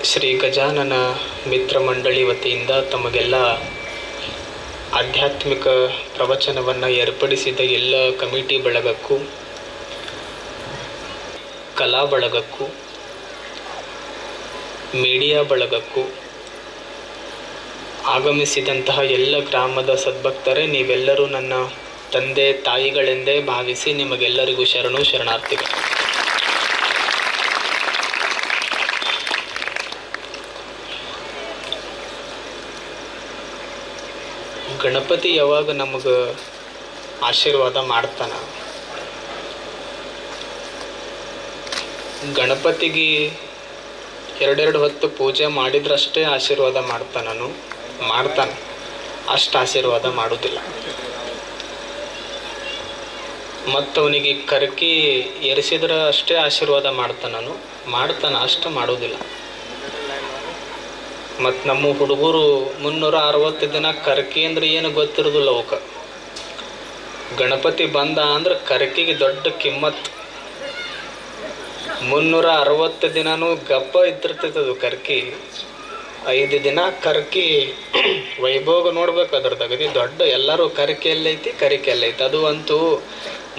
ಶ್ರೀ ಗಜಾನನ ಮಿತ್ರ ಮಂಡಳಿ ವತಿಯಿಂದ ತಮಗೆಲ್ಲ ಆಧ್ಯಾತ್ಮಿಕ ಪ್ರವಚನವನ್ನು ಏರ್ಪಡಿಸಿದ ಎಲ್ಲ ಕಮಿಟಿ ಬಳಗಕ್ಕೂ, ಕಲಾ ಬಳಗಕ್ಕೂ, ಮೀಡಿಯಾ ಬಳಗಕ್ಕೂ, ಆಗಮಿಸಿದಂತಹ ಎಲ್ಲ ಗ್ರಾಮದ ಸದ್ಭಕ್ತರೇ, ನೀವೆಲ್ಲರೂ ನನ್ನ ತಂದೆ ತಾಯಿಗಳೆಂದೇ ಭಾವಿಸಿ ನಿಮಗೆಲ್ಲರಿಗೂ ಶರಣು ಶರಣಾರ್ಥಿಗಳು. ಗಣಪತಿ ಯಾವಾಗ ನಮಗೆ ಆಶೀರ್ವಾದ ಮಾಡ್ತಾನ, ಗಣಪತಿಗೆ ಎರಡೆರಡು ಹೊತ್ತು ಪೂಜೆ ಮಾಡಿದ್ರಷ್ಟೇ ಆಶೀರ್ವಾದ ಮಾಡ್ತಾನೆ, ಅಷ್ಟು ಆಶೀರ್ವಾದ ಮಾಡೋದಿಲ್ಲ. ಮತ್ತು ಅವನಿಗೆ ಕರ್ಕಿ ಎರಿಸಿದ್ರೆ ಅಷ್ಟೇ ಆಶೀರ್ವಾದ ಮಾಡ್ತಾನೆ, ಅಷ್ಟು ಮಾಡೋದಿಲ್ಲ. ಮತ್ತು ನಮ್ಮ ಹುಡುಗರು 360 ದಿನ ಕರ್ಕಿ ಅಂದ್ರೆ ಏನು ಗೊತ್ತಿರೋದಿಲ್ಲ ಅವಕ್ಕೆ. ಗಣಪತಿ ಬಂದ ಅಂದ್ರೆ ಕರ್ಕಿಗೆ ದೊಡ್ಡ ಕಿಮ್ಮತ್ತು. 360 ದಿನನೂ ಗಪ್ಪ ಇದ್ದಿರ್ತೈತದು ಕರ್ಕಿ. 5 ದಿನ ಕರ್ಕಿ ವೈಭೋಗ ನೋಡ್ಬೇಕು. ಅದ್ರದಾಗದಿ ದೊಡ್ಡ ಎಲ್ಲರೂ ಕರಿಕೆ ಎಲ್ಲೈತಿ. ಅದು ಅಂತೂ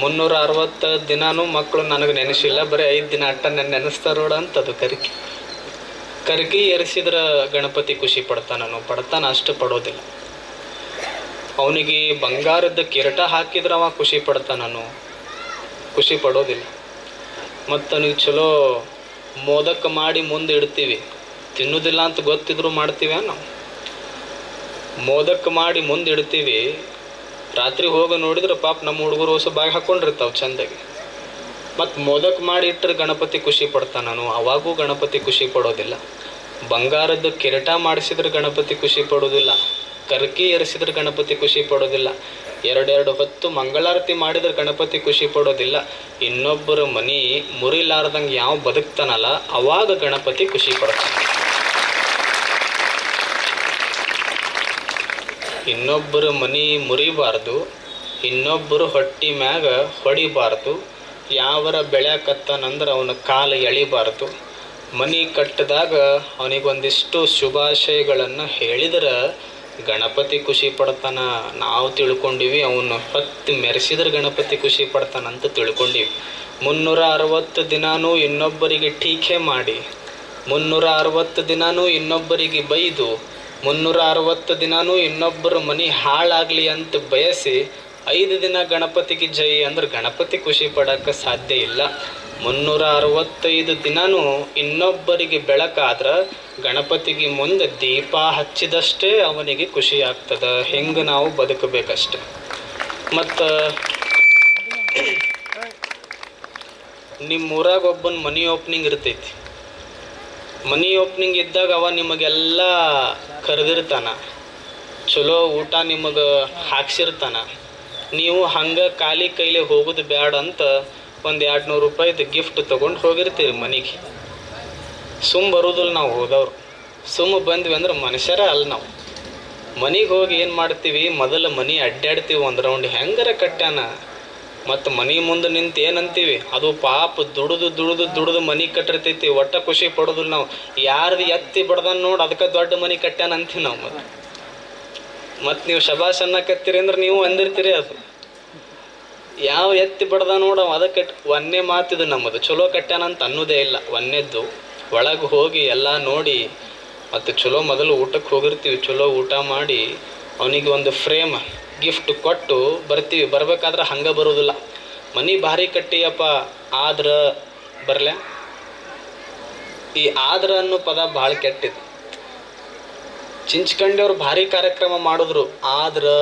360 ದಿನಾನೂ ಮಕ್ಕಳು ನನಗೆ ನೆನೆಸಿಲ್ಲ, ಬರೀ 5 ದಿನ ಅಟ್ಟ ನೆನೆಸ್ತಾರ ನೋಡ ಅಂತದು ಕರ್ಕಿ ಎರಿಸಿದ್ರೆ ಗಣಪತಿ ಖುಷಿ ಪಡ್ತಾನ, ಅಷ್ಟು ಪಡೋದಿಲ್ಲ. ಅವನಿಗೆ ಬಂಗಾರದ ಕಿರೀಟ ಹಾಕಿದ್ರೆ ಅವ ಖುಷಿ ಪಡೋದಿಲ್ಲ. ಮತ್ತು ಅವನಿಗೆ ಚಲೋ ಮೋದಕ ಮಾಡಿ ಮುಂದೆ ಇಡ್ತೀವಿ. ತಿನ್ನೋದಿಲ್ಲ ಅಂತ ಗೊತ್ತಿದ್ರು ಮಾಡ್ತೀವಿ. ನಾವು ಮೋದಕ ಮಾಡಿ ಮುಂದೆ ಇಡ್ತೀವಿ. ರಾತ್ರಿ ಹೋಗಿ ನೋಡಿದ್ರೆ ಪಾಪ ನಮ್ಮ ಹುಡುಗರು ಹೊಸ ಬಾಗಿ ಹಾಕ್ಕೊಂಡಿರ್ತಾವೆ ಚಂದಾಗಿ. ಮತ್ತು ಮೋದಕ ಮಾಡಿ ಇಟ್ಟರೆ ಗಣಪತಿ ಖುಷಿ ಪಡ್ತಾನು, ಅವಾಗೂ ಗಣಪತಿ ಖುಷಿ ಪಡೋದಿಲ್ಲ. ಬಂಗಾರದ ಕಿರೀಟ ಮಾಡಿಸಿದ್ರೆ ಗಣಪತಿ ಖುಷಿ ಪಡೋದಿಲ್ಲ. ಕರ್ಕಿ ಎರಿಸಿದ್ರೆ ಗಣಪತಿ ಖುಷಿ ಪಡೋದಿಲ್ಲ. ಎರಡೆರಡು ಹೊತ್ತು ಮಂಗಳಾರತಿ ಮಾಡಿದ್ರೆ ಗಣಪತಿ ಖುಷಿ ಪಡೋದಿಲ್ಲ. ಇನ್ನೊಬ್ಬರ ಮನೆ ಮುರಿಲಾರ್ದಂಗೆ ಯಾವ ಬದುಕ್ತಾನಲ್ಲ, ಅವಾಗ ಗಣಪತಿ ಖುಷಿ ಪಡ್ತಾನೆ. ಇನ್ನೊಬ್ಬರ ಮನೆ ಮುರಿಬಾರ್ದು, ಇನ್ನೊಬ್ಬರು ಹೊಟ್ಟಿ ಮ್ಯಾಗ ಹೊಡಿಬಾರ್ದು, ಯಾವರ ಬೆಳ್ಯಾಕತ್ತಾನಂದ್ರೆ ಅವನ ಕಾಲು ಎಳಿಬಾರ್ದು. ಮನೆ ಕಟ್ಟಿದಾಗ ಅವನಿಗೊಂದಿಷ್ಟು ಶುಭಾಶಯಗಳನ್ನು ಹೇಳಿದ್ರೆ ಗಣಪತಿ ಖುಷಿ ಪಡ್ತಾನ. ನಾವು ತಿಳ್ಕೊಂಡಿವಿ ಅವನು ಹೊತ್ತು ಮೆರೆಸಿದ್ರೆ ಗಣಪತಿ ಖುಷಿ ಪಡ್ತಾನಂತ ತಿಳ್ಕೊಂಡಿವಿ. 360 ದಿನಾನೂ ಇನ್ನೊಬ್ಬರಿಗೆ ಟೀಕೆ ಮಾಡಿ, 360 ದಿನಾನೂ ಇನ್ನೊಬ್ಬರಿಗೆ ಬೈದು, 360 ದಿನಾನೂ ಇನ್ನೊಬ್ಬರ ಮನೆ ಹಾಳಾಗಲಿ ಅಂತ ಬಯಸಿ 5 ದಿನ ಗಣಪತಿಗೆ ಜೈ ಅಂದ್ರೆ ಗಣಪತಿ ಖುಷಿ ಪಡೋಕ್ಕೆ ಸಾಧ್ಯ ಇಲ್ಲ. 365 ದಿನಾನೂ ಇನ್ನೊಬ್ಬರಿಗೆ ಬೆಳಕಾದ್ರೆ ಗಣಪತಿಗೆ ಮುಂದೆ ದೀಪ ಹಚ್ಚಿದಷ್ಟೇ ಅವನಿಗೆ ಖುಷಿ ಆಗ್ತದೆ. ಹೆಂಗೆ ನಾವು ಬದುಕಬೇಕಷ್ಟೆ. ಮತ್ತು ನಿಮ್ಮೂರಾಗ ಒಬ್ಬನ ಮನಿ ಓಪನಿಂಗ್ ಇರ್ತೈತಿ. ಮನಿ ಓಪನಿಂಗ್ ಇದ್ದಾಗ ಅವ ನಿಮಗೆಲ್ಲ ಕರೆದಿರ್ತಾನ, ಚಲೋ ಊಟ ನಿಮಗೆ ಹಾಕ್ಸಿರ್ತಾನ. ನೀವು ಹಂಗೆ ಖಾಲಿ ಕೈಲಿ ಹೋಗೋದು ಬ್ಯಾಡ ಅಂತ ಒಂದು 200 ರೂಪಾಯಿದು ಗಿಫ್ಟ್ ತೊಗೊಂಡು ಹೋಗಿರ್ತೀರಿ ಮನೆಗೆ. ಬರೋದಿಲ್ಲ ನಾವು ಹೋದವ್ರು. ಬಂದ್ವಿ ಅಂದ್ರೆ ಮನುಷ್ಯರೇ ಅಲ್ಲ ನಾವು. ಮನೆಗೆ ಹೋಗಿ ಏನು ಮಾಡ್ತೀವಿ, ಮೊದಲು ಮನೆ ಅಡ್ಡಾಡ್ತೀವಿ ಒಂದು ರೌಂಡ್. ಹೆಂಗಾರ ಕಟ್ಟ್ಯಾನ ಮತ್ತು ಮನೆ ಮುಂದೆ ನಿಂತು ಏನಂತೀವಿ, ಅದು ಪಾಪ ದುಡಿದು ಮನೆ ಕಟ್ಟಿರ್ತೈತಿ. ಒಟ್ಟ ಖುಷಿ ಪಡೋದಿಲ್ಲ ನಾವು. ಯಾರ್ದು ಎತ್ತಿ ಬಡ್ದಾನ ನೋಡಿ ಅದಕ್ಕೆ ದೊಡ್ಡ ಮನೆ ಕಟ್ಟ್ಯಾನ ಅಂತೀವಿ ನಾವು. ಮತ್ತು ನೀವು ಶಬಾಷ್ ಅನ್ನಕತ್ತೀರಿ ಅಂದ್ರೆ ನೀವು ಅಂದಿರ್ತೀರಿ. ಅದು ಯಾವ ಎತ್ತಿ ಬಡ್ದ ನೋಡ ಅದಕ್ಕೆ ಒಂದೇ ಮಾತಿದು ನಮ್ಮದು. ಚಲೋ ಕಟ್ಟ್ಯಾನಂತ ಅನ್ನೋದೇ ಇಲ್ಲ. ಒಂದೇದ್ದು ಒಳಗೆ ಹೋಗಿ ಎಲ್ಲ ನೋಡಿ ಮತ್ತು ಚಲೋ ಮೊದಲು ಊಟಕ್ಕೆ ಹೋಗಿರ್ತೀವಿ. ಚಲೋ ಊಟ ಮಾಡಿ ಅವನಿಗೆ ಒಂದು ಫ್ರೇಮ್ ಗಿಫ್ಟ್ ಕೊಟ್ಟು ಬರ್ತೀವಿ. ಬರ್ಬೇಕಾದ್ರೆ ಹಂಗೆ ಬರೋದಿಲ್ಲ. ಮನೆ ಭಾರಿ ಕಟ್ಟಿಯಪ್ಪ ಆದ್ರೆ ಬರಲ. ಈ ಆದ್ರೆ ಅನ್ನೋ ಪದ ಭಾಳ ಕೆಟ್ಟಿದ್ದು. ಚಿಂಚ್ಕಂಡಿಯವ್ರು ಭಾರಿ ಕಾರ್ಯಕ್ರಮ ಮಾಡಿದ್ರು, ಆದ್ರೆ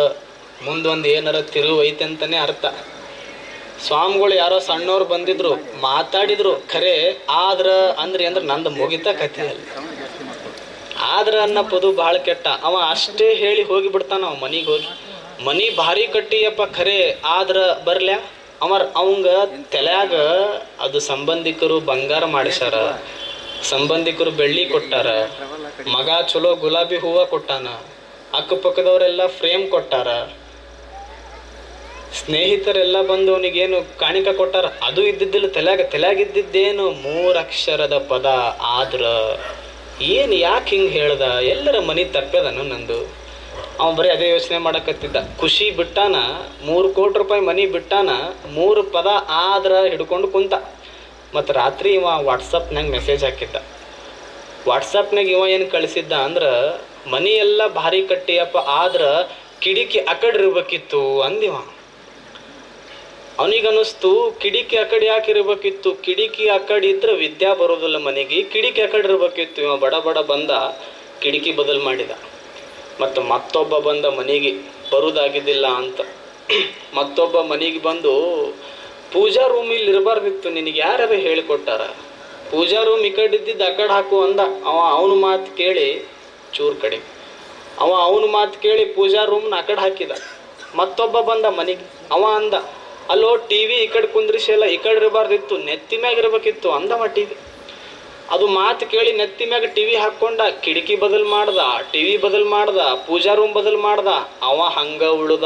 ಮುಂದೊಂದು ಏನಾರ ತಿರುವು ಐತೆ ಅಂತಲೇ ಅರ್ಥ. ಸ್ವಾಮಿಗಳು ಯಾರೋ ಸಣ್ಣವ್ರು ಬಂದಿದ್ರು, ಮಾತಾಡಿದ್ರು ಖರೆ. ಆದ್ರೆ ಅಂದ್ರೆ ನಂದು ಮುಗಿತಾ ಕಥೆ ಅಲ್ಲಿ. ಆದ್ರೆ ಅನ್ನೋ ಪದು ಭಾಳ ಕೆಟ್ಟ. ಅವ ಅಷ್ಟೇ ಹೇಳಿ ಹೋಗಿ ಬಿಡ್ತಾನ. ಅವ ಮನೆಗೆ ಹೋಗಿ ಮನೆ ಭಾರಿ ಕಟ್ಟಿಯಪ್ಪ ಖರೆ ಆದ್ರೆ ಬರ್ಲ್ಯಾ. ಅವಂಗ ತಲೆಯಾಗ ಅದು ಸಂಬಂಧಿಕರು ಬಂಗಾರ ಮಾಡಿಸ್ಯಾರ, ಸಂಬಂಧಿಕರು ಬೆಳ್ಳಿ ಕೊಟ್ಟಾರ, ಮಗ ಚಲೋ ಗುಲಾಬಿ ಹೂವು ಕೊಟ್ಟಾನ, ಅಕ್ಕಪಕ್ಕದವರೆಲ್ಲ ಫ್ರೇಮ್ ಕೊಟ್ಟಾರ, ಸ್ನೇಹಿತರೆಲ್ಲ ಬಂದು ಅವನಿಗೇನು ಕಾಣಿಕ ಕೊಟ್ಟಾರ. ಅದು ಇದ್ದಿದ್ದಿಲ್ಲ ತಲೆಯಾಗಿದ್ದಿದ್ದೇನು 3 ಅಕ್ಷರದ ಪದ ಆದ್ರ. ಏನು ಯಾಕೆ ಹಿಂಗೆ ಹೇಳ್ದ, ಎಲ್ಲರ ಮನೆ ತಪ್ಪದನು ನಂದು. ಅವ ಬರೀ ಅದೇ ಯೋಚನೆ ಮಾಡಕತ್ತಿದ್ದ. ಖುಷಿ ಬಿಟ್ಟಾನ, 3 ಕೋಟಿ ರೂಪಾಯಿ ಮನೆ ಬಿಟ್ಟಾನ, 3 ಪದ ಆದ್ರ ಹಿಡ್ಕೊಂಡು ಕುಂತ. ಮತ್ತು ರಾತ್ರಿ ಇವ ವಾಟ್ಸಪ್ನಾಗ ಮೆಸೇಜ್ ಹಾಕಿದ್ದ. ವಾಟ್ಸಪ್ನಾಗ ಇವ ಏನು ಕಳಿಸಿದ್ದ ಅಂದ್ರೆ, ಮನಿ ಎಲ್ಲ ಭಾರಿ ಕಟ್ಟಿಯಪ್ಪ, ಆದ್ರೆ ಕಿಡಿಕಿ ಆ ಕಡೆ ಇರ್ಬೇಕಿತ್ತು ಅಂದಿವ. ಅವನಿಗನ್ನಿಸ್ತು ಕಿಡಿಕಿ ಆ ಕಡೆ ಯಾಕೆ ಇರ್ಬೇಕಿತ್ತು, ಕಿಡಿಕಿ ಆ ಕಡೆ ಇದ್ರೆ ವಿದ್ಯಾ ಬರೋದಿಲ್ಲ ಮನೆಗೆ, ಕಿಡಿಕಿ ಆ ಕಡೆ ಇರ್ಬೇಕಿತ್ತು. ಇವ ಬಡ ಬಡ ಬಂದ, ಕಿಡಿಕಿ ಬದಲು ಮಾಡಿದ. ಮತ್ತು ಮತ್ತೊಬ್ಬ ಬಂದ ಮನೆಗೆ, ಬರುವುದಾಗಿದ್ದಿಲ್ಲ ಅಂತ. ಮತ್ತೊಬ್ಬ ಮನೆಗೆ ಬಂದು, ಪೂಜಾ ರೂಮ್ ಇಲ್ಲಿ ಇರಬಾರ್ದಿತ್ತು, ನಿನಗೆ ಯಾರ್ಯಾರು ಹೇಳಿಕೊಟ್ಟಾರ, ಪೂಜಾ ರೂಮ್ ಈ ಕಡೆ ಇದ್ದಿದ್ದು ಆ ಕಡೆ ಹಾಕು ಅಂದ. ಅವನ ಮಾತು ಕೇಳಿ ಚೂರು ಕಡೆ ಅವನ ಮಾತು ಕೇಳಿ ಪೂಜಾ ರೂಮ್ನ ಆ ಕಡೆ ಹಾಕಿದ. ಮತ್ತೊಬ್ಬ ಬಂದ ಮನೆಗೆ, ಅಂದ, ಅಲ್ಲೋ ಟಿ ವಿ ಈ ಕಡೆ ಕುಂದ್ರಿಸಲ್ಲ, ಈ ಕಡೆ ಇರಬಾರ್ದಿತ್ತು, ನೆತ್ತಿ ಮ್ಯಾಗ ಇರ್ಬೇಕಿತ್ತು ಅಂದವ. ಟಿ ವಿ ಅದು ಮಾತು ಕೇಳಿ ನೆತ್ತಿ ಮ್ಯಾಗ ಟಿ ವಿ ಹಾಕ್ಕೊಂಡ, ಕಿಟಕಿ ಬದಲು ಮಾಡ್ದ, ಟಿ ವಿ ಬದಲು ಮಾಡ್ದ, ಪೂಜಾ ರೂಮ್ ಬದಲು ಮಾಡ್ದ. ಅವ ಹಂಗ ಉಳ್ದ,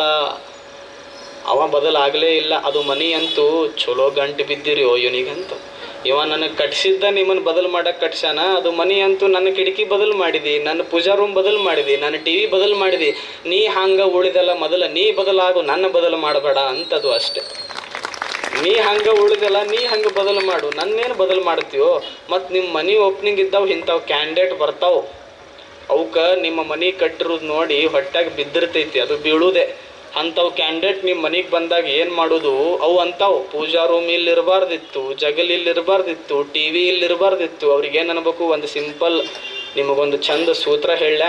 ಅವ ಬದಲಾಗಲೇ ಇಲ್ಲ. ಅದು ಮನಿ ಅಂತೂ ಚಲೋ ಗಂಟು ಬಿದ್ದಿರಿ ಇವನಿಗಂತೂ. ಇವ ನನಗೆ ಕಟ್ಸಿದ್ದ ನಿಮ್ಮನ್ನು ಬದಲು ಮಾಡಕ್ಕೆ ಕಟ್ಸ್ಯಾನ, ಅದು ಮನಿ ಅಂತೂ ನನ್ನ ಕಿಟಕಿ ಬದಲು ಮಾಡಿದಿ, ನನ್ನ ಪೂಜಾ ರೂಮ್ ಬದಲು ಮಾಡಿದಿ, ನನ್ನ ಟಿ ವಿ ಬದಲು ಮಾಡಿದಿ. ನೀ ಹಂಗೆ ಉಳಿದಲ್ಲ, ಮೊದಲ ನೀ ಬದಲಾಗು, ನನ್ನ ಬದಲು ಮಾಡಬೇಡ ಅಂತದು ಅಷ್ಟೆ. ನೀ ಹಂಗೆ ಉಳಿದಲ್ಲ, ನೀ ಹಂಗೆ ಬದಲು ಮಾಡು, ನನ್ನೇನು ಬದಲು ಮಾಡ್ತೀವೋ. ಮತ್ತು ನಿಮ್ಮ ಮನೆ ಓಪನಿಂಗ್ ಇದ್ದಾವೆ, ಇಂಥವು ಕ್ಯಾಂಡಿಡೇಟ್ ಬರ್ತಾವೆ, ಅವಕ್ಕೆ ನಿಮ್ಮ ಮನೆ ಕಟ್ಟಿರೋದು ನೋಡಿ ಹೊಟ್ಟಾಗ ಬಿದ್ದಿರ್ತೈತಿ, ಅದು ಬೀಳುವುದೇ. ಅಂಥವು ಕ್ಯಾಂಡಿಡೇಟ್ ನಿಮ್ಮ ಮನೆಗೆ ಬಂದಾಗ ಏನು ಮಾಡೋದು, ಅವು ಅಂತಾವು ಪೂಜಾ ರೂಮ್ ಇಲ್ಲಿ ಇರಬಾರ್ದಿತ್ತು, ಜಗಲ್ ಇಲ್ಲಿ ಇರಬಾರ್ದಿತ್ತು, ಟಿ ವಿ ಇಲ್ಲಿ ಇರಬಾರ್ದಿತ್ತು. ಅವ್ರಿಗೆ ಏನು ಅನ್ಬೇಕು, ಒಂದು ಸಿಂಪಲ್ ನಿಮಗೊಂದು ಚಂದ ಸೂತ್ರ ಹೇಳ,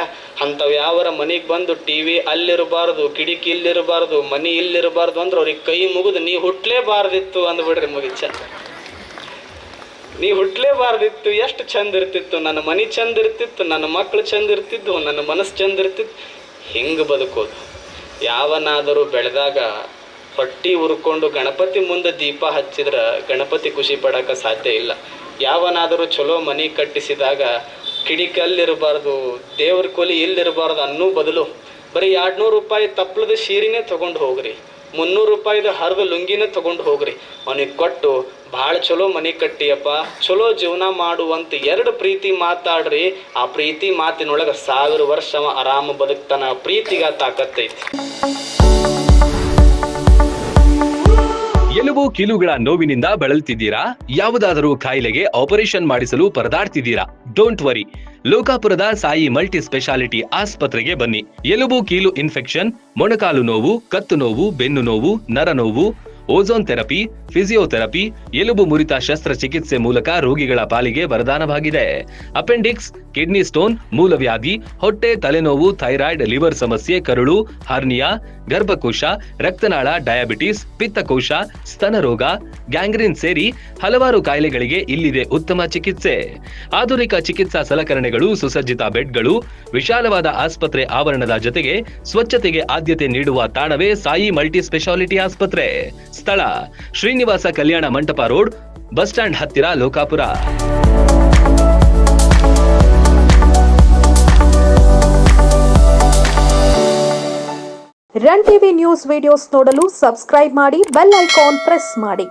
ಅಂಥವು ಯಾವರ ಮನೆಗೆ ಬಂದು ಟಿ ವಿ ಅಲ್ಲಿರಬಾರ್ದು, ಕಿಟಕಿ ಇಲ್ಲಿರಬಾರ್ದು, ಮನೆ ಇಲ್ಲಿರಬಾರ್ದು ಅಂದ್ರೆ ಅವ್ರಿಗೆ ಕೈ ಮುಗಿದು ನೀ ಹುಟ್ಲೇಬಾರ್ದಿತ್ತು ಅಂದ್ಬಿಡ್ರಿ ಮುಗಿಚ. ನೀ ಹುಟ್ಲೇಬಾರ್ದಿತ್ತು, ಎಷ್ಟು ಚಂದ ಇರ್ತಿತ್ತು, ನನ್ನ ಮನೆ ಚಂದ ಇರ್ತಿತ್ತು, ನನ್ನ ಮಕ್ಕಳು ಚಂದ ಇರ್ತಿದ್ದು, ನನ್ನ ಮನಸ್ಸು ಚಂದ ಇರ್ತಿತ್ತು. ಹಿಂಗೆ ಬದುಕೋದು. ಯಾವನಾದರೂ ಬೆಳೆದಾಗ ಹೊಟ್ಟಿ ಉರ್ಕೊಂಡು ಗಣಪತಿ ಮುಂದೆ ದೀಪ ಹಚ್ಚಿದ್ರೆ ಗಣಪತಿ ಖುಷಿ ಪಡೋಕೆ ಸಾಧ್ಯ ಇಲ್ಲ. ಯಾವನಾದರೂ ಚಲೋ ಮನೆ ಕಟ್ಟಿಸಿದಾಗ ಕಿಡಿಕಿ ಅಲ್ಲಿರಬಾರ್ದು, ದೇವ್ರ ಕೊಲಿ ಇಲ್ಲಿರಬಾರ್ದು ಅನ್ನೋ ಬದಲು ಬರೀ 200 ರೂಪಾಯಿ ತಪ್ಪಲದ ಸೀರೆನೇ ತೊಗೊಂಡು ಹೋಗ್ರಿ, 300 ರೂಪಾಯಿದ ಹರಿದ ಲುಂಗಿನೇ ತೊಗೊಂಡು ಹೋಗ್ರಿ. ಅವನಿಗೆ ಕೊಟ್ಟು ಭಾಳ ಚಲೋ ಮನೆ ಕಟ್ಟಿಯಪ್ಪ, ಚಲೋ ಜೀವನ ಮಾಡುವಂತ 2 ಪ್ರೀತಿ ಮಾತಾಡ್ರಿ. ಆ ಪ್ರೀತಿ ಮಾತಿನೊಳಗೆ 1000 ವರ್ಷ ಆರಾಮ ಬದುಕ್ತಾನ. ಪ್ರೀತಿಗ ತಾಕತ್ತೈತಿ. ಎಲುಬು ಕೀಲುಗಳ ನೋವಿನಿಂದ ಬಳಲ್ತಿದ್ದೀರಾ? ಯಾವುದಾದರೂ ಕಾಯಿಲೆಗೆ ಆಪರೇಷನ್ ಮಾಡಿಸಲು ಪರದಾಡ್ತಿದ್ದೀರಾ? ಡೋಂಟ್ ವರಿ, ಲೋಕಾಪುರದ ಸಾಯಿ ಮಲ್ಟಿ ಸ್ಪೆಷಾಲಿಟಿ ಆಸ್ಪತ್ರೆಗೆ ಬನ್ನಿ. ಎಲುಬು ಕೀಲು ಇನ್ಫೆಕ್ಷನ್, ಮೊಣಕಾಲು ನೋವು, ಕತ್ತು ನೋವು, ಬೆನ್ನು ನೋವು, ನರ ನೋವು, ಓಝೋನ್ ಥೆರಪಿ, ಫಿಸಿಯೋಥೆರಪಿ, ಎಲುಬು ಮುರಿತ ಶಸ್ತ್ರಚಿಕಿತ್ಸೆ ಮೂಲಕ ರೋಗಿಗಳ ಪಾಲಿಗೆ ವರದಾನವಾಗಿದೆ. ಅಪೆಂಡಿಕ್ಸ್, ಕಿಡ್ನಿ ಸ್ಟೋನ್, ಮೂಲವ್ಯಾಧಿ, ಹೊಟ್ಟೆ, ತಲೆನೋವು, ಥೈರಾಯ್ಡ್, ಲಿವರ್ ಸಮಸ್ಯೆ, ಕರುಳು, ಹರ್ನಿಯಾ, ಗರ್ಭಕೋಶ, ರಕ್ತನಾಳ, ಡಯಾಬಿಟಿಸ್, ಪಿತ್ತಕೋಶ, ಸ್ತನರೋಗ, ಗ್ಯಾಂಗ್ರೀನ್ ಸೇರಿ ಹಲವಾರು ಕಾಯಿಲೆಗಳಿಗೆ ಇಲ್ಲಿದೆ ಉತ್ತಮ ಚಿಕಿತ್ಸೆ. ಆಧುನಿಕ ಚಿಕಿತ್ಸಾ ಸಲಕರಣೆಗಳು, ಸುಸಜ್ಜಿತ ಬೆಡ್ಗಳು, ವಿಶಾಲವಾದ ಆಸ್ಪತ್ರೆ ಆವರಣದ ಜೊತೆಗೆ ಸ್ವಚ್ಛತೆಗೆ ಆದ್ಯತೆ ನೀಡುವ ತಾಣವೇ ಸಾಯಿ ಮಲ್ಟಿ ಸ್ಪೆಷಾಲಿಟಿ ಆಸ್ಪತ್ರೆ. ಸ್ಥಳ Srinivasa Kalyana Mantapa road, bus stand ಹತ್ತಿರ, Lokapur. Run TV news videos ನೋಡಲು ಸಬ್ಸ್ಕ್ರೈಬ್ ಮಾಡಿ, ಬೆಲ್ ಐಕಾನ್ ಪ್ರೆಸ್ ಮಾಡಿ.